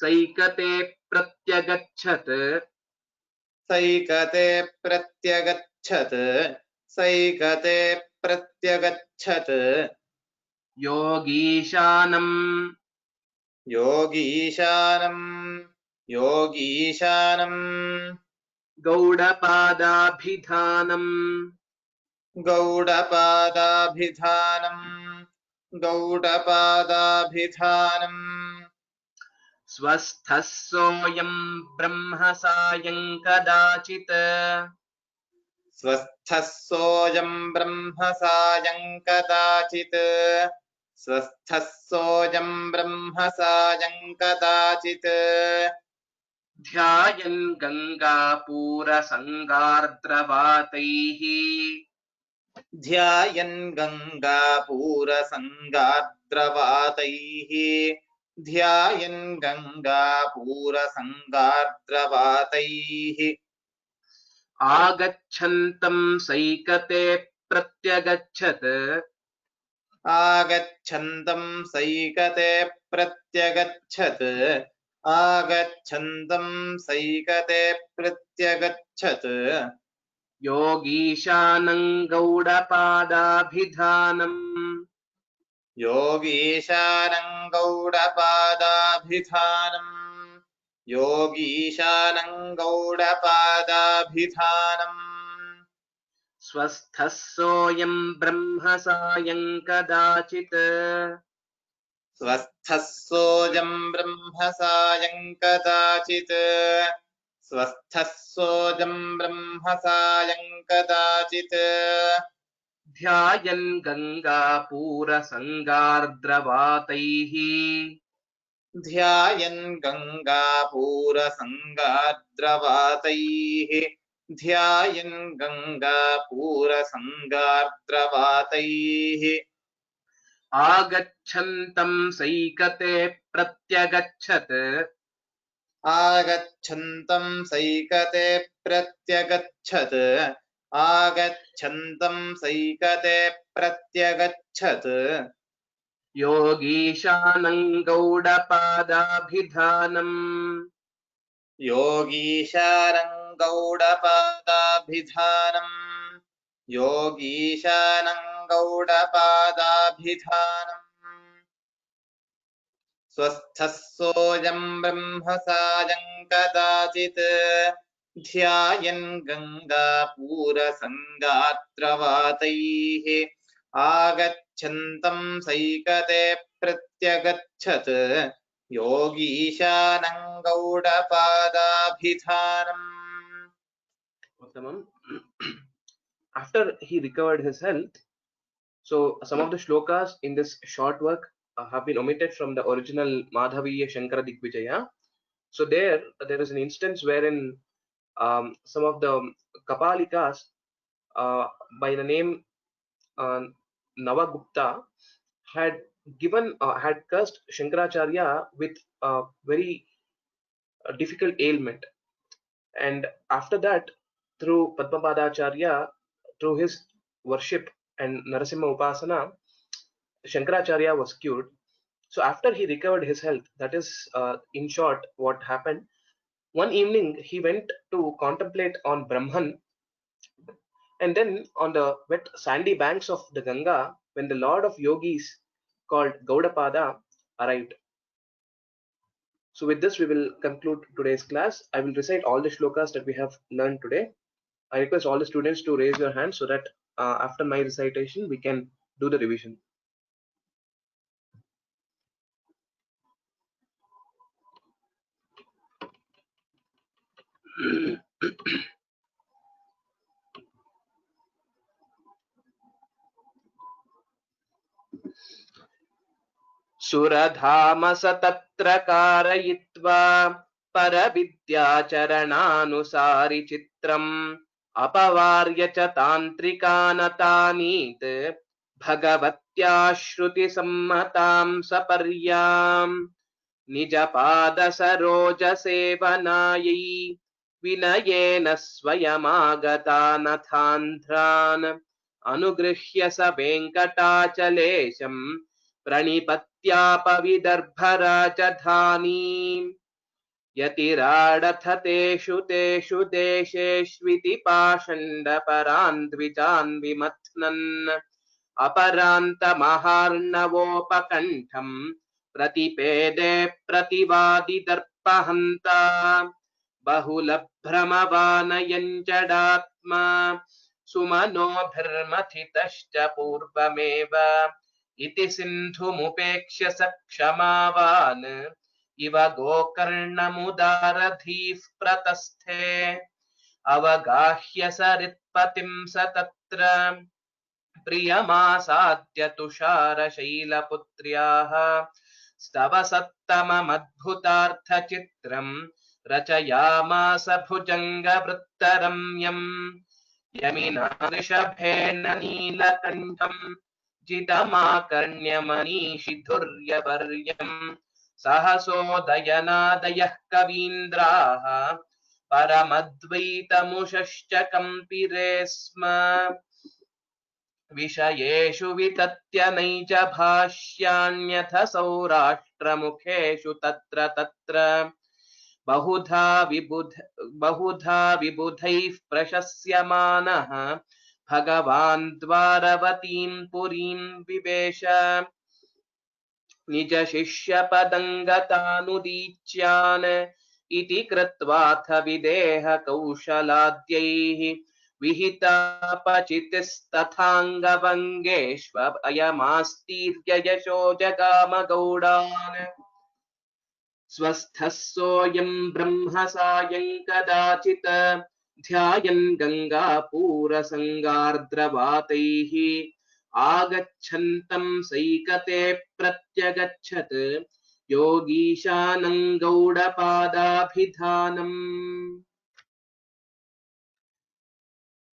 सैकते प्रत्यगच्छत् योगीशानं गौडपादाभिधानम् स्वस्थस्सोऽयं ब्रह्मसायं कदाचित् स्वस्थस्सोऽयं ब्रह्मसायं कदाचित् ध्यायन् गंगापूरसंगार्द्रवातैः आगच्छन्तं सैकते प्रत्यगच्छत् योगीशानं गौडपादाभिधानम् स्वस्थस्सोऽयं ब्रह्मसायं कदाचित् स्वस्थः सोऽयं ब्रह्म सायं कदाचित् स्वस्थः सोऽयं ब्रह्म सायं कदाचित् ध्यायन् गङ्गापूरसङ्गार्द्रवातैः ध्यायन् गङ्गापूरसङ्गार्द्रवातैः ध्यायन् गङ्गापूरसङ्गार्द्रवातैः आगच्छन्तं सैकते प्रत्यगच्छत् आगच्छन्तं सैकते प्रत्यगच्छत् आगच्छन्तं सैकते प्रत्यगच्छत् योगीशानं गौडपादाभिधानम् योगीशानं गौडपादाभिधानम् योगीशानं गौडपादाभिधानम् स्वस्थः सोऽयं ब्रह्म सायं कदाचित् ध्यायन् गङ्गापूरसङ्गार्द्रवातैः आगच्छन्तं सैकते प्रत्यगच्छत् योगीशानं गौडपादाभिधानम् Uttamam. After he recovered his health, so some of the shlokas in this short work have been omitted from the original Madhaviya Shankara Digvijaya. So there is an instance wherein some of the Kapalikas by the name Navagupta had cursed Shankaracharya with a very difficult ailment, and after that, through Padmapadacharya, through his worship and Narasimha Upasana, Shankaracharya was cured. So after he recovered his health, that is in short what happened. One evening he went to contemplate on Brahman, and then on the wet sandy banks of the Ganga, when the lord of yogis called Gaudapada arrived. So with this we will conclude today's class. I will recite all the shlokas that we have learned today. I request all the students to raise your hands so that after my recitation we can do the revision. सुरधामस तत्र कारयित्वा परविद्याचरणानुसारि चित्रम् अपवार्य च तान्त्रिकानतानीत् भगवत्याश्रुतिसम्मतां सपर्याम् निजपादसरोजसेवनायै विनयेन स्वयमागतानथान्ध्रान् अनुगृह्य स वेङ्कटाचलेशम् प्रणिपत्यापविदर्भराजधानीम् यतिराडथ तेषु देशेष्विति पाषण्डपरान् द्विजान् विमथ्नन् अपरान्तमहार्णवोपकण्ठम् प्रतिपेदे प्रतिवादिदर्पहन्ता बहुलभ्रमवानयञ्जडात्मा सुमनोभिर्मथितश्च पूर्वमेव इति सिन्धुमुपेक्ष्य स क्षमावान् इव गोकर्णमुदारधीः प्रतस्थे अवगाह्य सरित्पतिं स तत्र प्रियमासाद्य तुषारशैलपुत्र्याः स्तव सत्तममद्भुतार्थचित्रम् रचयामास भुजङ्गवृत्तरम्यम् यमिनाऋषभेण नीलकण्ठम् जितमाकर्ण्यमनीषिधुर्यवर्यम् सहसोदयनादयः कवीन्द्राः परमद्वैतमुषश्च कम्पिरे स्म विषयेषु वितत्य नैज भाष्याण्यथ सौराष्ट्रमुखेषु तत्र तत्र बहुधा विबुधैः प्रशस्यमानः भगवान् द्वारवतीं पुरीं विवेश निज शिष्यपदङ्गतानुदीच्यान् इति कृत्वाथ विदेह कौशलाद्यैः विहितापचितिस्तथाङ्गभङ्गेष्वयमास्तीर्यशो जगामगौडान् स्वस्थः सोऽयं ब्रह्म सायं कदाचित् ध्यायन् गङ्गापूरसङ्गार्द्रवातैः आगच्छन्तं सैकते प्रत्यगच्छत् योगीशानं गौडपादाभिधानम्.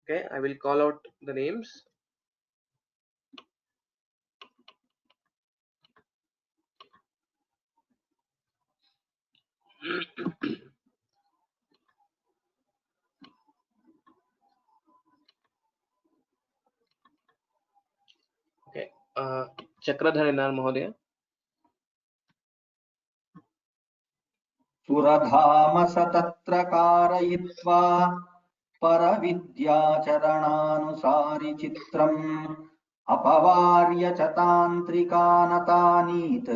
Okay, I will call out the names. Okay, Chakradharinar Mahodaya. सुरधाम सतत्र कारयित्वा परविद्याचरणानुसारि चित्रम् अपवार्य च तान्त्रिकानतानीत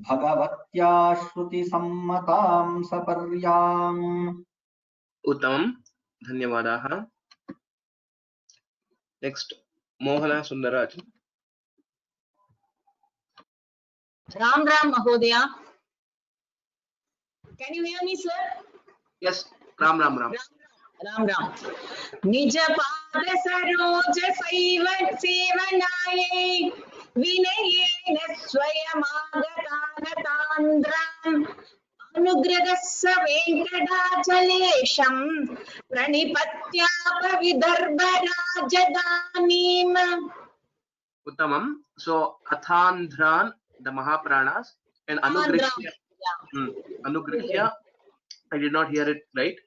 भगवत्या श्रुतिसम्मतां सपर्याम्. उत्तमम्, धन्यवादाः. Next, Mohana Sundaraj. Ram Mahodaya. Can you hear me, sir? Yes, Ram. Ram. निज पाद सरोज सेवनायै विनयेन स्वयमागतानतान्द्राम् अनुग्रहस्य वेङ्कटाचलेशं प्रणिपत्यापविदर्भराजधानीम्. Uttamam. So Athandran, the Mahapranas, and Anugrihya. Anugrihya, I did not hear it right.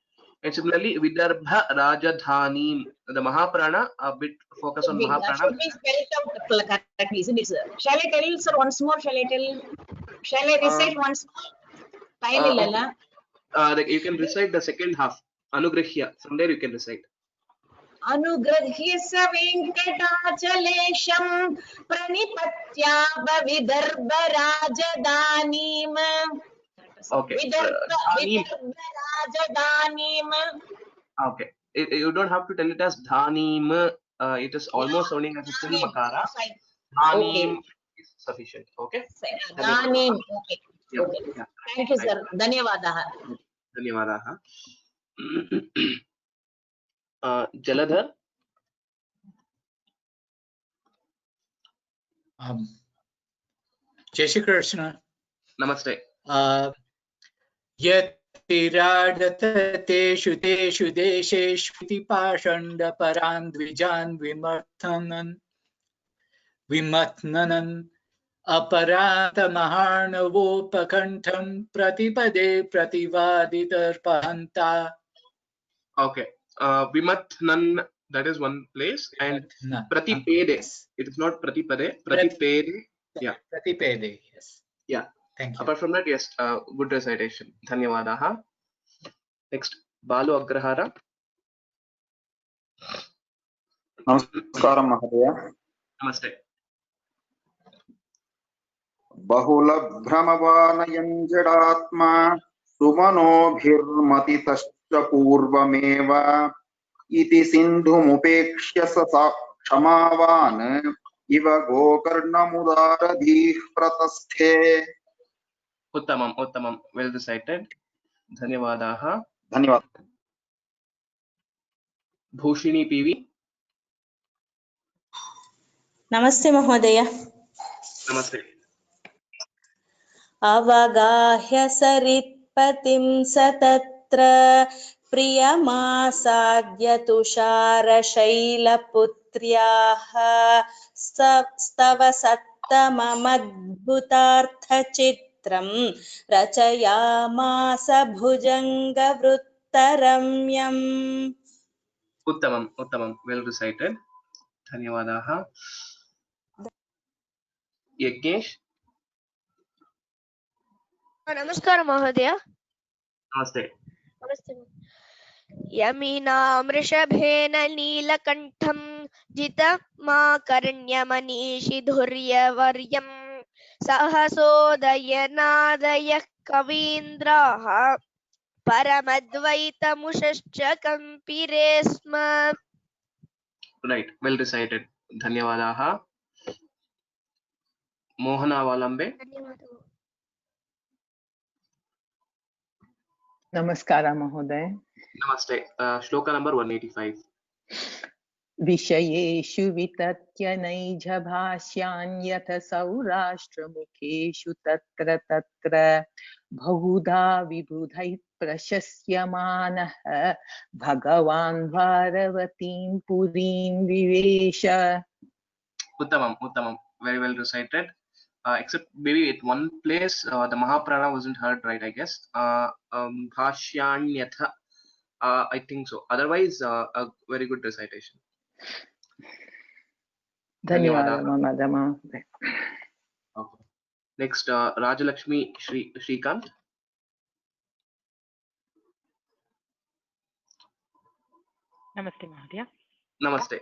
And similarly, Vidarbha Rajadhani, the Mahaprana, a bit focus on That Mahaprana. should be spelled out correctly, isn't it, sir? Shall I tell you, sir, once more? Shall I recite once more? Time illala. You can recite the second half. Anugrihya. From there you can recite. अनुग्रह्य स वेङ्कटाचलेशं प्रणिपत्यापविदर्भराजधानीम्. Okay. विदर्भराजधानीम्. Okay. You don't have to tell it as Dhanim. It is almost sounding as a full makara. Dhanim is sufficient. Okay. Dhanim. Okay. Yeah. Thank you, sir. Dhanyavadaha. Dhanyavadaha. Jaladhar. Jai Shri Krishna. Namaste. यतिराडततेषु तेषु देशेष्विति पाषण्डपरान् द्विजान् विमथ्नन् अपरान्तमहार्णवोपकण्ठं प्रतिपदे प्रतिवादितर्पहन्ता. Okay. Vimathnan, that is one place, and Pratipede. It is not Pratipade. Pratipede. Yeah. Pratipede. Yes. Yeah. Thank you. Apart from that, yes, good recitation. Dhanyavadaha. Next, Balu Agrahara. Namaskaram Mahodaya. Namaste. Bahula Brahmavanayan Jadatma Sumanobhirmatitascha Purvameva Iti Sindhumupekshya Sasa Kshamavan Iva Gokarnamudaradhih Pratasthe. Uttamam. Well recited. Dhanyavadaha. Dhanyavad. Bhushini PV. Namaste Mahodaya. Namaste. Avagahya saritpatim satatra priyamasadya tushara shaila putryaha stava sattamamadbhutartha chitram rachayamasa bhujanga vruttaramyam. Uttamam. Well recited. Dhanyavadaha. Yagnesh. Namaskar Mahodaya. Namaste. यमीनां वृषभेन नीलकण्ठं जितमाकर्ण्यमनीषिधुर्यवर्यं सहसोदयनादयः कवीन्द्राः परमद्वैतमुषश्च कम्पिरे स्म. Right, well recited. Dhanyavadaha. Mohana Avalambe. नमस्कार महोदय. Namaste. Shloka number 185. विषयेषु वितत्यनैझभाष्यान्यथ सौराष्ट्रमुखेषु तत्र तत्र बहुधा विबुधैः प्रशस्यमानः भगवान् भारवतीं पुरीं विवेश. Uttamam. Very well recited. Except maybe at one place the Mahaprana wasn't heard right, I guess. Bhashyanyatha. I think so. Otherwise, a very good recitation. धन्यवाद महोदय. Okay. Next, Rajalakshmi Shrikant. Namaste Mahodaya. Namaste.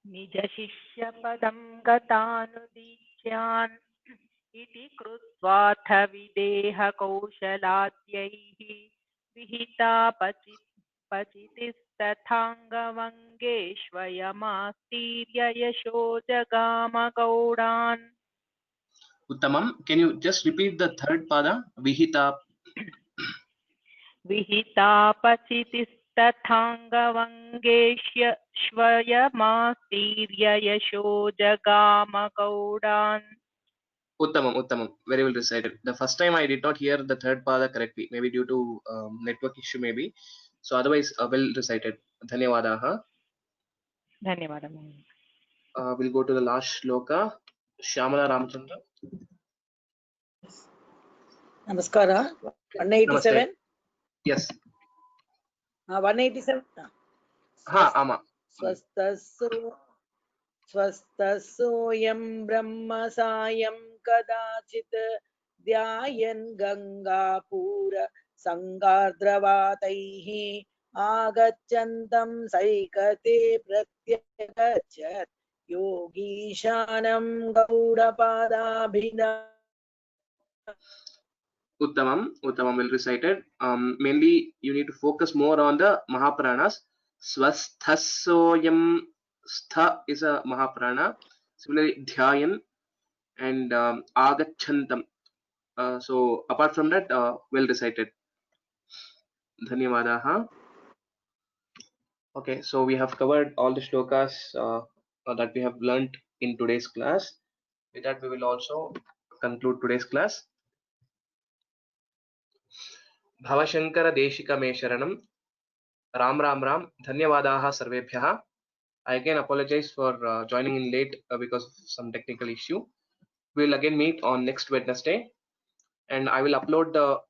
निज शिष्य पदं गतानुदीक्ष्यान् इति कृत्वाथ विदेह कौशलाद्यैः विहिता पचितिस्तथाङ्गवङ्गेष्वयमास्तीर्य यशो जगाम गौडान्. Uttamam, can you just repeat the third pada? Vihita पचितिस्तथाङ्गवङ्गेष्वयमास्तीर्य यशो जगाम गौडान्. Uttamam. Very well recited. The first time I did not hear the third pada correctly, maybe due to network issue maybe. So otherwise, well recited. Dhanyavadaha. Dhanyavadaha. We'll go to the last shloka. Shyamala Ramachandra. Namaskara. 187. Namaste. Yes. 187. Ama. स्वस्तसोऽयं ब्रह्म सायं कदाचित् ध्यायन् गङ्गापूर सङ्गार्द्रवातैः आगच्छन्तं सैकते प्रत्यगच्छत् योगीशानं गौडपादाभिधा. Uttamam, well recited. Mainly you need to focus more on the Mahapranas. Swasthasoyam. Stha is a Mahaprana. Similarly, Dhyayan and Agachantam. So apart from that, well recited. Dhanyavadaha. Okay, so we have covered all the shlokas that we have learnt in today's class. With that, we will also conclude today's class. Bhavashankara Deshika Me Sharanam. Ram. Dhanyavadaha Sarvebhyaha. I again apologize for joining in late because of some technical issue. We will again meet on next Wednesday, and I will upload the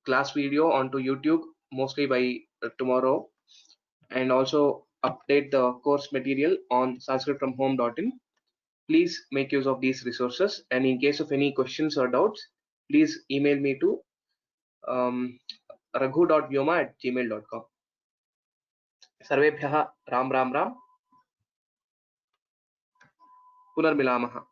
class video onto YouTube mostly by tomorrow, and also update the course material on sanskritfromhome.in. Please make use of these resources, and in case of any questions or doubts, please email me to raghu.vyoma@gmail.com. Sarvebhyaha Ram. Punarmilamaha.